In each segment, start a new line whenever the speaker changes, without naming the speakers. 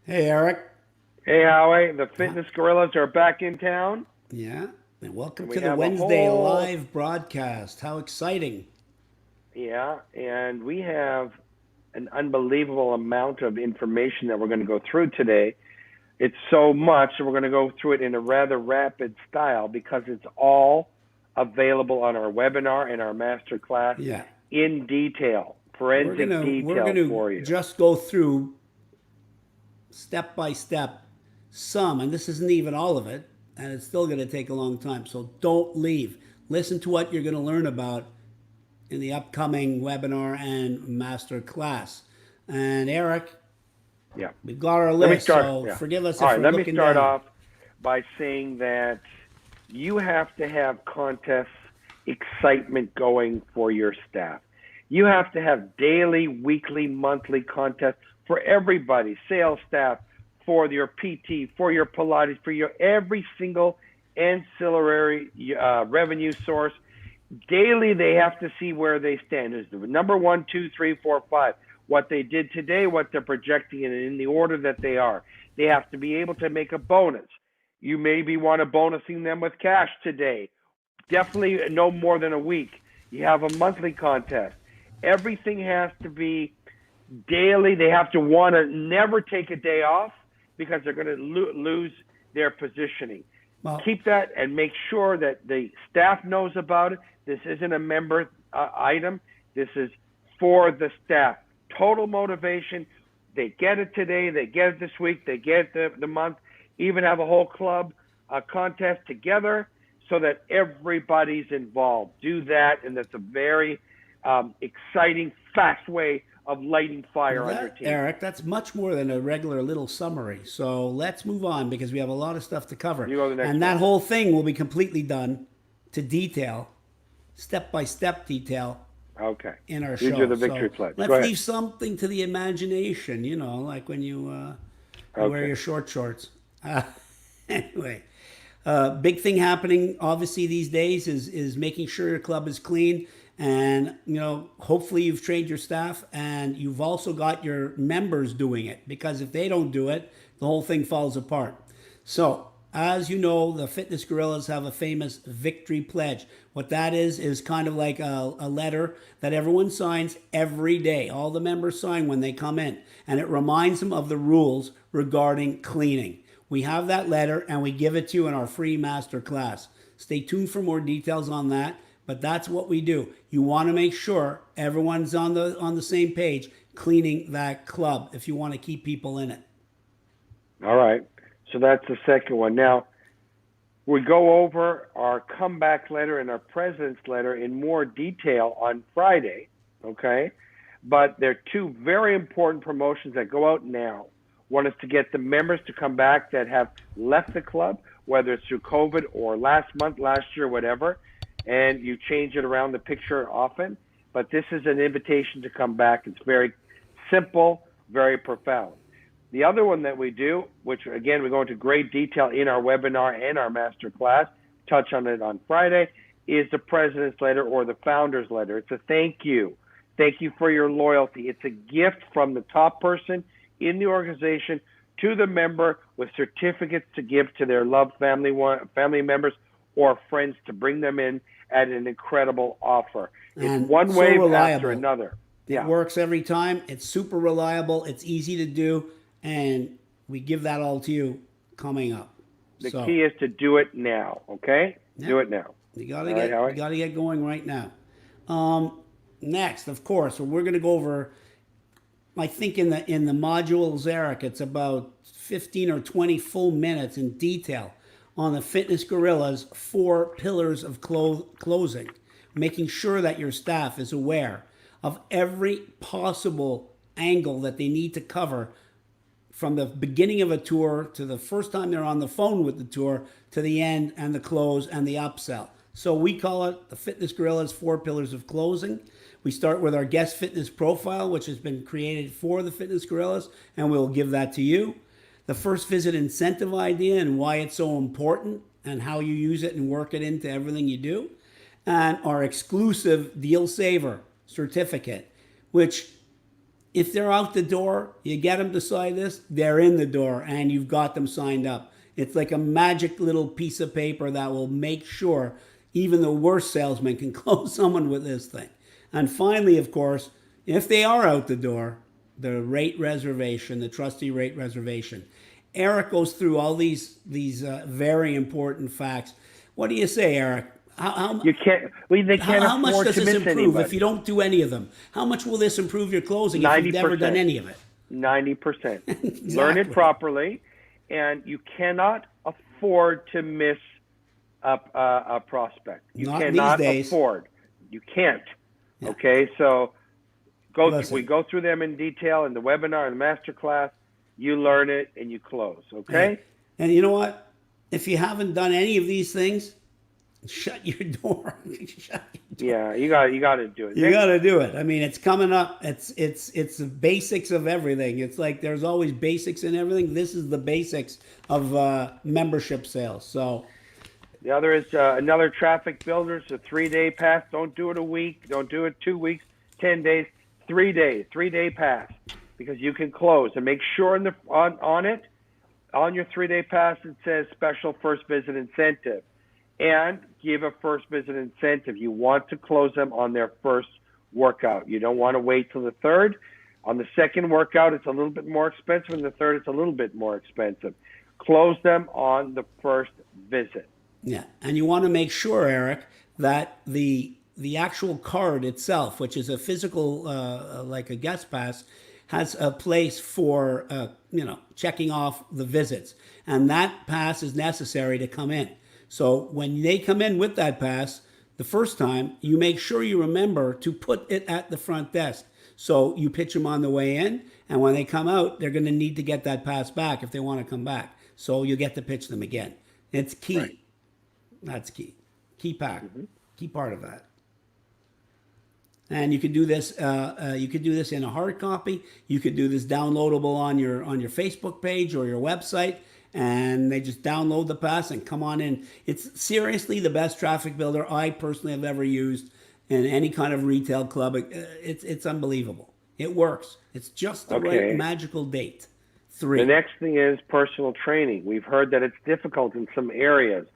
Hey, Eric.
Hey, Howie, the
Uh,
Fitness Gorillas are back in town,
yeah, and welcome
and
to
we
the
have a
Wednesday
whole,
live broadcast. How exciting!
yeah, and we have an unbelievable amount of information that we're going to go through today. It's so much, and we're going to go through it in a rather rapid style because it's all available on our webinar and our master class
Yeah,
in detail,
we're
forensic
gonna we're
detail
gonna
for you.
just go through step by step some, and this isn't even all of it, and it's still gonna take a long time. So don't leave. Listen to what you're gonna learn about in the upcoming webinar and master class. And Eric,
Yeah.
we've got our
Let me
list,
start.
so
Yeah.
forgive us
All
if
right.
we're
Let me
looking
start
down.
off by saying that you have to have contest excitement going for your staff. You have to have daily, weekly, monthly contests for everybody, sales staff, for your PT, for your Pilates, for your every single ancillary revenue source. Daily, they have to see where they stand. Is the number one, two, three, four, five. What they did today, what they're projecting, and in the order that they are. They have to be able to make a bonus. You maybe want to bonusing them with cash today. Definitely no more than a week. You have a monthly contest. Everything has to be daily. They have to want to never take a day off because they're going to lose their positioning.
Well,
Keep that and make sure that the staff knows about it. This isn't a member item. This is for the staff. Total motivation. They get it today. They get it this week. They get it the month. Even have a whole club contest together so that everybody's involved. Do that, and that's a very exciting, fast way of lighting
well,
fire on your
that,
team.
Eric, that's much more than a regular little summary. So let's move on because we have a lot of stuff to cover.
You go to the
And
next
that
one.
whole thing will be completely done to detail, step by step detail
Okay.
in our
You do
show.
the victory
So
pledge. Go
let's
ahead.
leave something to the imagination, like when you wear
Okay.
your short shorts. Uh, anyway, big thing happening obviously these days is making sure your club is clean, and hopefully you've trained your staff and you've also got your members doing it, because if they don't do it, the whole thing falls apart. So as you know, the Fitness Gorillas have a famous victory pledge. What that is kind of like a letter that everyone signs every day. All the members sign when they come in, and it reminds them of the rules regarding cleaning. We have that letter and we give it to you in our free master class. Stay tuned for more details on that, but that's what we do. You want to make sure everyone's on the same page cleaning that club if you want to keep people in it.
All right. So that's the second one. Now, we go over our comeback letter and our president's letter in more detail on Friday, okay? But there are two very important promotions that go out now. One is to get the members to come back that have left the club, whether it's through COVID or last month, last year, whatever, and you change it around the picture often. But this is an invitation to come back. It's very simple, very profound. The other one that we do, which again we go into great detail in our webinar and our master class, touch on it on Friday, is the president's letter or the founder's letter. It's a thank you. Thank you for your loyalty. It's a gift from the top person in the organization to the member with certificates to give to their loved family members or friends to bring them in at an incredible offer. It's
And
one
so
wave after
reliable.
another.
It
Yeah.
works every time. It's super reliable. It's easy to do, and we give that all to you coming up.
The
So,
key is to do it now, okay?
yeah,
Do it now.
you gotta
All right,
get you
Howie?
gotta get going right now. Um, Next, of course, we're going to go over. I think in the modules, Eric, it's about 15 or 20 full minutes in detail on the Fitness Gorillas 4 pillars of closing, making sure that your staff is aware of every possible angle that they need to cover, from the beginning of a tour to the first time they're on the phone with the tour to the end and the close and the upsell. So we call it the Fitness Gorillas 4 pillars of closing. We start with our guest fitness profile, which has been created for the Fitness Gorillas, and we'll give that to you. The first visit incentive idea and why it's so important and how you use it and work it into everything you do. And our exclusive deal saver certificate, which if they're out the door, you get them to sign this, they're in the door and you've got them signed up. It's like a magic little piece of paper that will make sure even the worst salesman can close someone with this thing. And finally, of course, if they are out the door, the rate reservation, the trustee rate reservation. Eric goes through all these very important facts. What do you say, Eric?
You can't. They can't
how much
afford
does
to
this
miss
improve
anybody.
if you don't do any of them? How much will this improve your closing if you've never done any of it?
90%.
Exactly.
Learn it properly, and you cannot afford to miss a prospect. You
Not
cannot
these days.
afford. You can't.
Yeah.
Okay, so
Listen.
we go through them in detail in the webinar and the masterclass. You learn it and you close. Okay.
And you know what? If you haven't done any of these things, shut your door. Shut your door.
Yeah, you got to do it.
You got to do it. I mean, it's coming up. It's the basics of everything. It's like there's always basics in everything. This is the basics of membership sales. So
the other is another traffic builder. It's a 3-day pass. Don't do it a week. Don't do it 2 weeks, 10 days, 3 days, 3-day pass, because you can close. And make sure on your 3-day pass it says special first visit incentive, and give a first visit incentive. You want to close them on their first workout. You don't want to wait till the third. On the second workout, it's a little bit more expensive. And the third, it's a little bit more expensive. Close them on the first visit.
yeah, and you want to make sure, Eric, that the actual card itself, which is a physical, like a guest pass, has a place for checking off the visits, and that pass is necessary to come in. So when they come in with that pass the first time, you make sure you remember to put it at the front desk. So you pitch them on the way in, and when they come out, they're going to need to get that pass back if they want to come back. So you get to pitch them again. It's key.
Right.
That's key. Key part of that. And you could do this. You could do this in a hard copy. You could do this downloadable on your Facebook page or your website, and they just download the pass and come on in. It's seriously the best traffic builder I personally have ever used in any kind of retail club. It's unbelievable. It works. It's just the right magical date. 3.
The next thing is personal training. We've heard that it's difficult in some areas.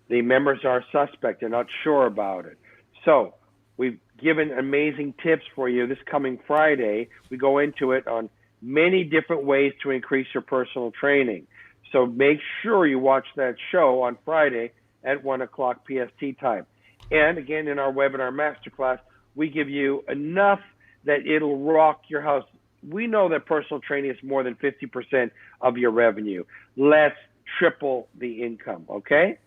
The members are suspect. They're not sure about it. So we've given amazing tips for you this coming Friday. We go into it on many different ways to increase your personal training. So make sure you watch that show on Friday at 1 o'clock PST time. And again, in our webinar masterclass, we give you enough that it'll rock your house. We know that personal training is more than 50% of your revenue. Let's triple the income, okay?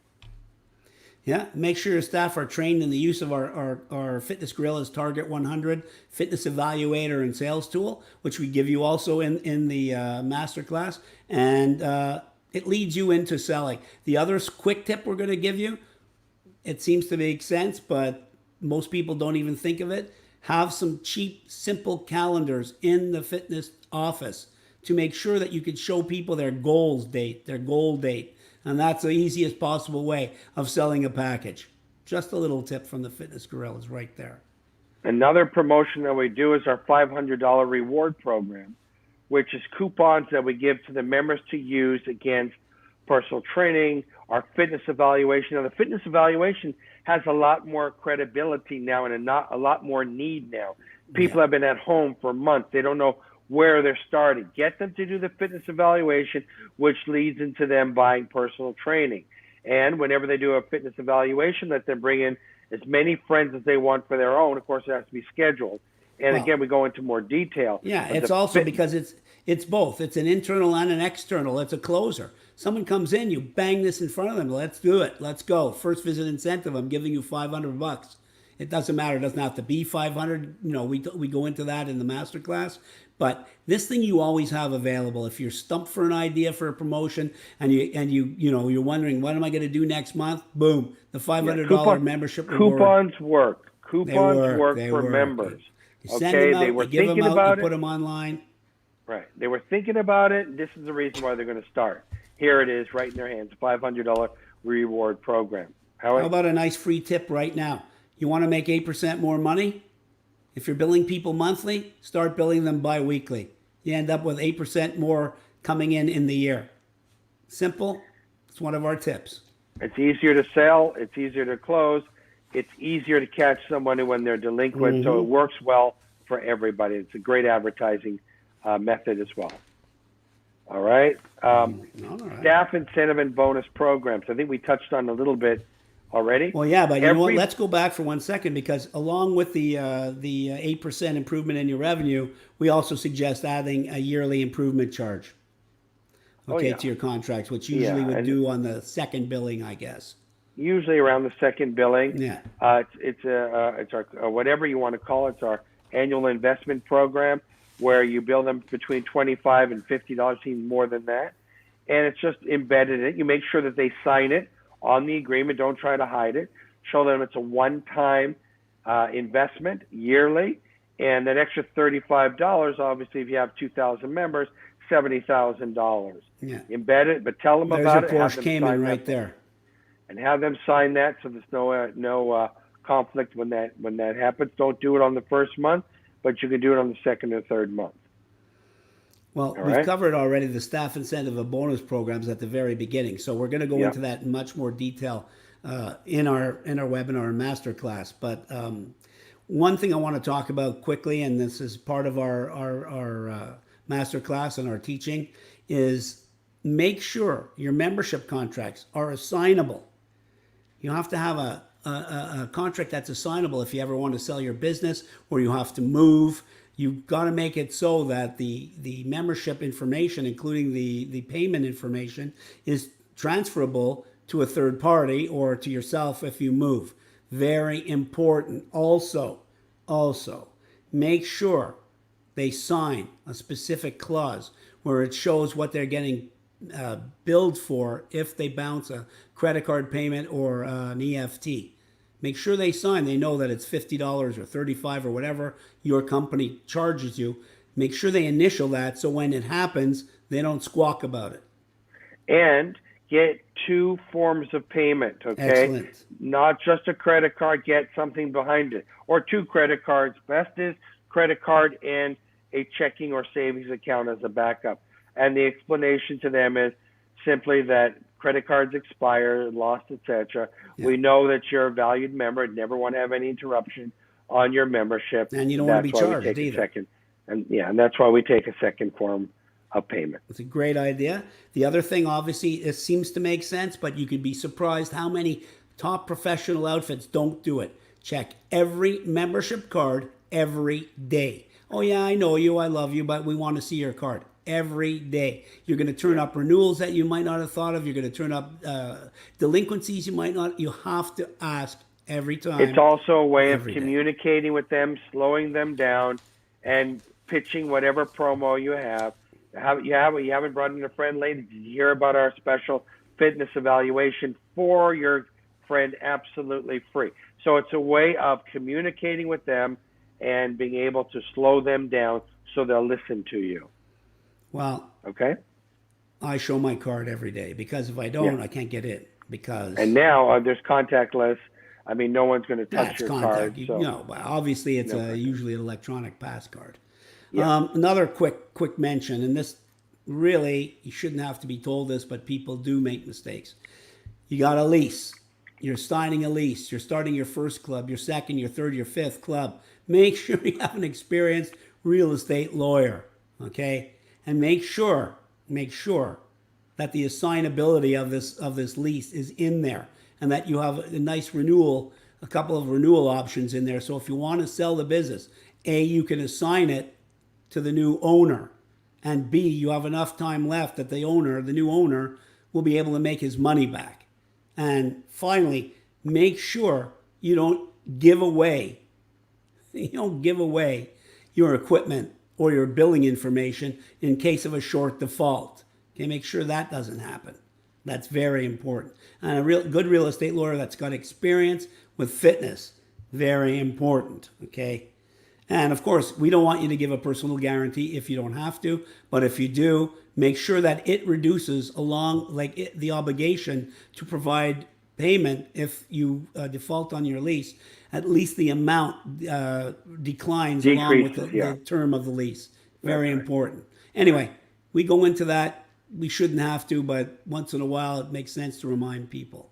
Yeah, make sure your staff are trained in the use of our Fitness Guerrillas Target 100 Fitness Evaluator and Sales Tool, which we give you also in the masterclass. And it leads you into selling. The other quick tip we're going to give you, it seems to make sense, but most people don't even think of it. Have some cheap, simple calendars in the fitness office to make sure that you can show people their goal date. And that's the easiest possible way of selling a package. Just a little tip from the Fitness Guerrillas right there.
Another promotion that we do is our $500 reward program, which is coupons that we give to the members to use against personal training, our fitness evaluation. Now, the fitness evaluation has a lot more credibility now and a lot more need now. People have been at home for months. They don't know where they're starting. Get them to do the fitness evaluation, which leads into them buying personal training. And whenever they do a fitness evaluation, let them bring in as many friends as they want for their own. Of course, it has to be scheduled. And again, we go into more detail.
Yeah, it's also because it's both. It's an internal and an external. It's a closer. Someone comes in, you bang this in front of them. Let's do it. Let's go. First visit incentive. I'm giving you $500. It doesn't matter. It doesn't have to be 500. We go into that in the masterclass. But this thing you always have available. If you're stumped for an idea for a promotion and you're wondering what am I going to do next month? Boom, the $500 membership reward.
Coupons work. Coupons work for members.
You send them out, they were thinking about it. Put them online.
Right. They were thinking about it. This is the reason why they're going to start. Here it is, right in their hands. $500 reward program.
How about a nice free tip right now? You want to make 8% more money? If you're billing people monthly, start billing them bi-weekly. You end up with 8% more coming in the year. Simple. It's one of our tips.
It's easier to sell. It's easier to close. It's easier to catch somebody when they're delinquent. So it works well for everybody. It's a great advertising method as well. All right. Staff incentive and bonus programs. I think we touched on a little bit already.
Well, yeah, but you know what? Let's go back for 1 second, because along with the 8% improvement in your revenue, we also suggest adding a yearly improvement charge. Okay, to your contracts, which usually would do on the second billing, I guess.
Usually around the second billing.
Yeah.
It's our whatever you want to call it. It's our annual investment program where you bill them between $25 and $50, even more than that, and it's just embedded in it. You make sure that they sign it on the agreement. Don't try to hide it. Show them it's a one-time investment yearly, and that extra $35, obviously, if you have 2,000 members, $70,000.
Yeah.
Embed it, but tell them about it.
There's a Porsche Cayman right there.
And have them sign that, so there's no conflict when that happens. Don't do it on the first month, but you can do it on the second or third month.
Well, we've covered already the staff incentive and bonus programs at the very beginning, so we're going to go into that in much more detail in our webinar and masterclass. But one thing I want to talk about quickly, and this is part of our masterclass and our teaching, is make sure your membership contracts are assignable. You have to have a contract that's assignable if you ever want to sell your business or you have to move. You've got to make it so that the membership information, including the payment information, is transferable to a third party or to yourself if you move. Very important. Also, make sure they sign a specific clause where it shows what they're getting billed for if they bounce a credit card payment or an EFT. Make sure they sign. They know that it's $50 or $35 or whatever your company charges you. Make sure they initial that so when it happens, they don't squawk about it.
And get 2 forms of payment, okay?
Excellent.
Not just a credit card, get something behind it. Or 2 credit cards. Best is credit card and a checking or savings account as a backup. And the explanation to them is simply that credit cards expire, lost, etc. Yeah. We know that you're a valued member. Never want to have any interruption on your membership.
And you don't want to be charged either.
And that's why we take a second form of payment.
It's a great idea. The other thing, obviously, it seems to make sense, but you could be surprised how many top professional outfits don't do it. Check every membership card every day. Oh yeah, I know you, I love you, but we want to see your card. Every day. You're going to turn up renewals that you might not have thought of. You're going to turn up delinquencies you might not. You have to ask every time.
It's also a way of communicating with them, slowing them down, and pitching whatever promo you have. You haven't brought in a friend lately. Did you hear about our special fitness evaluation for your friend absolutely free? So it's a way of communicating with them and being able to slow them down so they'll listen to you.
Well,
okay.
I show my card every day because if I don't, I can't get in. And
now there's contactless. I mean, no one's going to touch your card. So.
No, but obviously it's usually an electronic pass card. Yeah. Another quick mention, and this really, you shouldn't have to be told this, but people do make mistakes. You got a lease. You're signing a lease. You're starting your first club, your second, your third, your fifth club. Make sure you have an experienced real estate lawyer, okay? And make sure that the assignability of this lease is in there and that you have a nice renewal, a couple of renewal options in there. So if you want to sell the business, A, you can assign it to the new owner, and B, you have enough time left that the new owner, will be able to make his money back. And finally, make sure you don't give away your equipment or your billing information in case of a short default. Okay, make sure that doesn't happen. That's very important. And a good real estate lawyer that's got experience with fitness, very important, okay? And of course, we don't want you to give a personal guarantee if you don't have to, but if you do, make sure that it reduces the obligation to provide payment if you default on your lease, at least the amount declines along with
Decreases,
the
yeah.
term of the lease.
That's
Very
right.
important. Anyway, we go into that. We shouldn't have to, but once in a while it makes sense to remind people.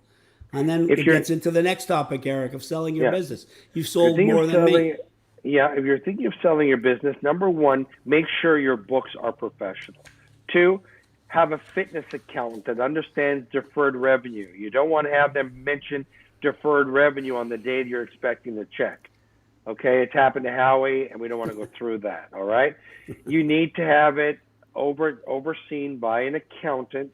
And then
If
it
you're,
gets into the next topic, Eric, of selling your
yeah,
business. You've
if you're
sold
thinking of
more than me.
selling, yeah, if you're thinking of selling your business, number one, make sure your books are professional. Two, have a fitness accountant that understands deferred revenue. You don't want to have them mention deferred revenue on the day that you're expecting the check. Okay, it's happened to Howie, and we don't want to go through that. All right, you need to have it overseen by an accountant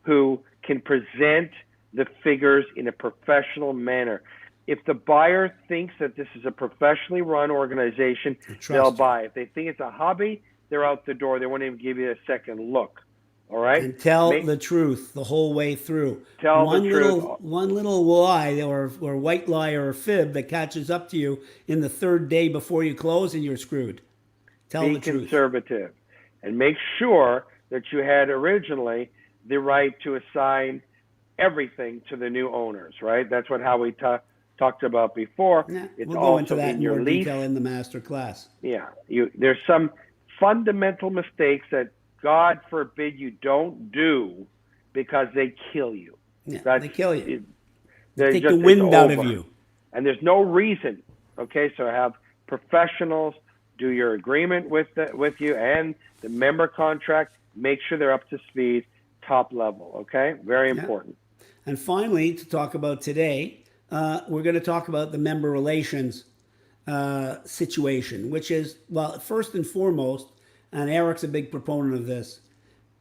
who can present the figures in a professional manner. If the buyer thinks that this is a professionally run organization, they'll
Trust you.
buy. If they think it's a hobby, they're out the door. They won't even give you a second look. All right,
And tell
make
the truth the whole way through.
tell the truth.
One little lie or white lie or fib that catches up to you in the third day before you close, and you're screwed. Tell
Be
the truth.
conservative, and make sure that you had originally the right to assign everything to the new owners. Right? That's what Howie talked about before.
Yeah,
It's
we'll go into
also
that
in
in
your
more
lease.
detail in the master class.
Yeah, there's some fundamental mistakes that God forbid you don't do because they kill you.
Yeah,
That's
they kill you.
it,
They take the
it's
wind out of
over,
you.
and there's no reason. Okay, so have professionals do your agreement with you and the member contract. Make sure they're up to speed, top level. Okay, very
Yeah.
important.
And finally, to talk about today, we're going to talk about the member relations situation, which is, well, first and foremost, and Eric's a big proponent of this,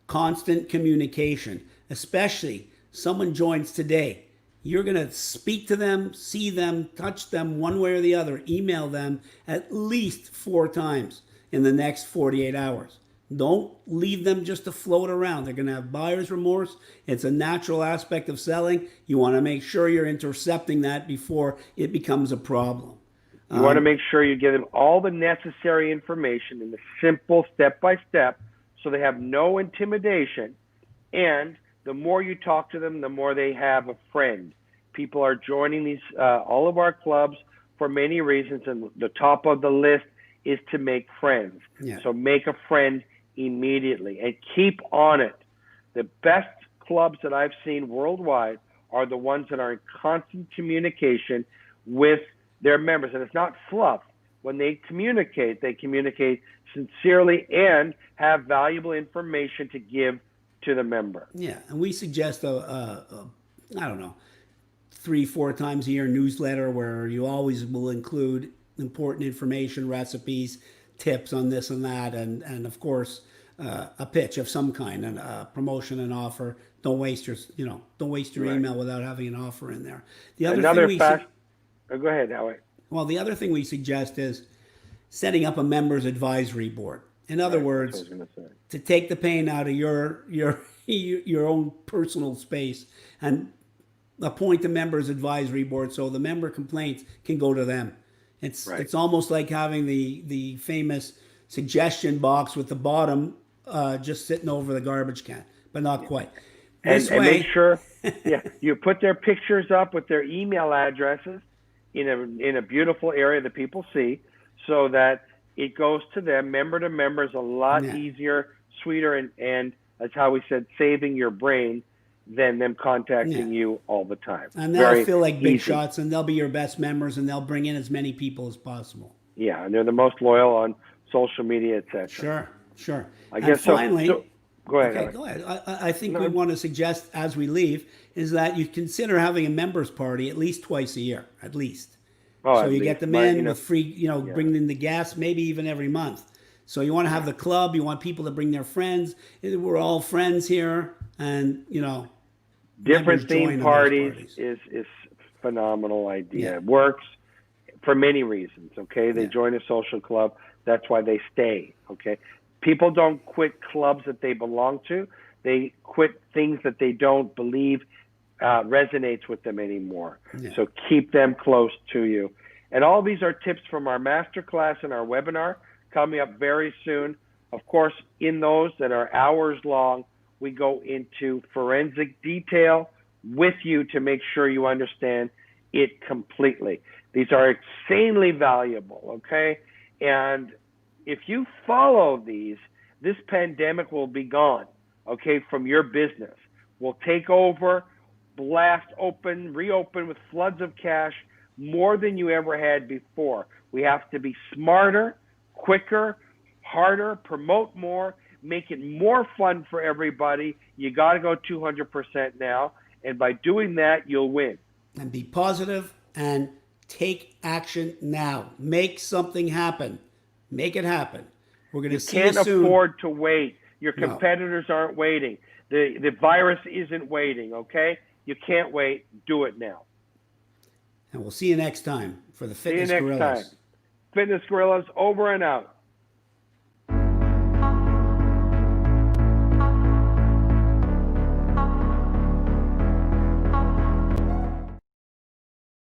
constant communication, especially someone joins today. You're going to speak to them, see them, touch them one way or the other, email them at least 4 times in the next 48 hours. Don't leave them just to float around. They're going to have buyer's remorse. It's a natural aspect of selling. You want to make sure you're intercepting that before it becomes a problem.
You want to make sure you give them all the necessary information in the simple step by step so they have no intimidation. And the more you talk to them, the more they have a friend. People are joining these all of our clubs for many reasons, and the top of the list is to make friends.
Yeah.
So make a friend immediately and keep on it. The best clubs that I've seen worldwide are the ones that are in constant communication with their members. And it's not fluff. When they communicate sincerely and have valuable information to give to the member.
Yeah, and we suggest I don't know, 3-4 times a year newsletter where you always will include important information, recipes, tips on this and that, and of course a pitch of some kind, and a promotion and offer. Don't waste your
Right.
email without having an offer in there. The other
Another
thing
fast. Go ahead, Howie.
the other thing we suggest is setting up a members advisory board. In other
Right,
words,
that's what I was going to say.
to take the pain out of your own personal space and appoint a members advisory board so the member complaints can go to them.
Right.
It's almost like having the famous suggestion box with the bottom just sitting over the garbage can, but not quite.
And make sure, you put their pictures up with their email addresses in a beautiful area that people see, so that it goes to them. Member to member is a lot easier, sweeter, and as how we said, saving your brain than them contacting you all the time.
And they'll
Very
feel like big
easy.
shots, and they'll be your best members, and they'll bring in as many people as possible.
Yeah, and they're the most loyal on social media, etc.
Sure.
I guess
and finally,
so. Go ahead.
Okay, go ahead. I think we want to suggest as we leave is that you consider having a members party at least twice a year, at least.
Oh,
So
at
you
least.
get them in with free,
Yeah.
bringing in the gas, maybe even every month. So you want to have the club. You want people to bring their friends. We're all friends here, and
Different
members join
theme
in those
parties is phenomenal idea.
Yeah.
It works for many reasons. Okay, they
Yeah.
join a social club. That's why they stay. Okay, people don't quit clubs that they belong to. They quit things that they don't believe resonates with them anymore.
Yeah.
So keep them close to you. And all these are tips from our masterclass and our webinar coming up very soon. Of course, in those that are hours long, we go into forensic detail with you to make sure you understand it completely. These are insanely valuable, okay? And if you follow these, this pandemic will be gone, okay, from your business. We'll take over, blast open, reopen with floods of cash, more than you ever had before. We have to be smarter, quicker, harder, promote more, make it more fun for everybody. You got to go 200% now. And by doing that, you'll win.
And be positive and take action now. Make something happen. Make it happen. We're going to see you
Can't
soon.
afford to wait. Your
No.
competitors aren't waiting. The virus isn't waiting, okay? You can't wait. Do it now.
And we'll see you next time for the
See you
Fitness
next
Gorillas.
time. Fitness Gorillas over and out.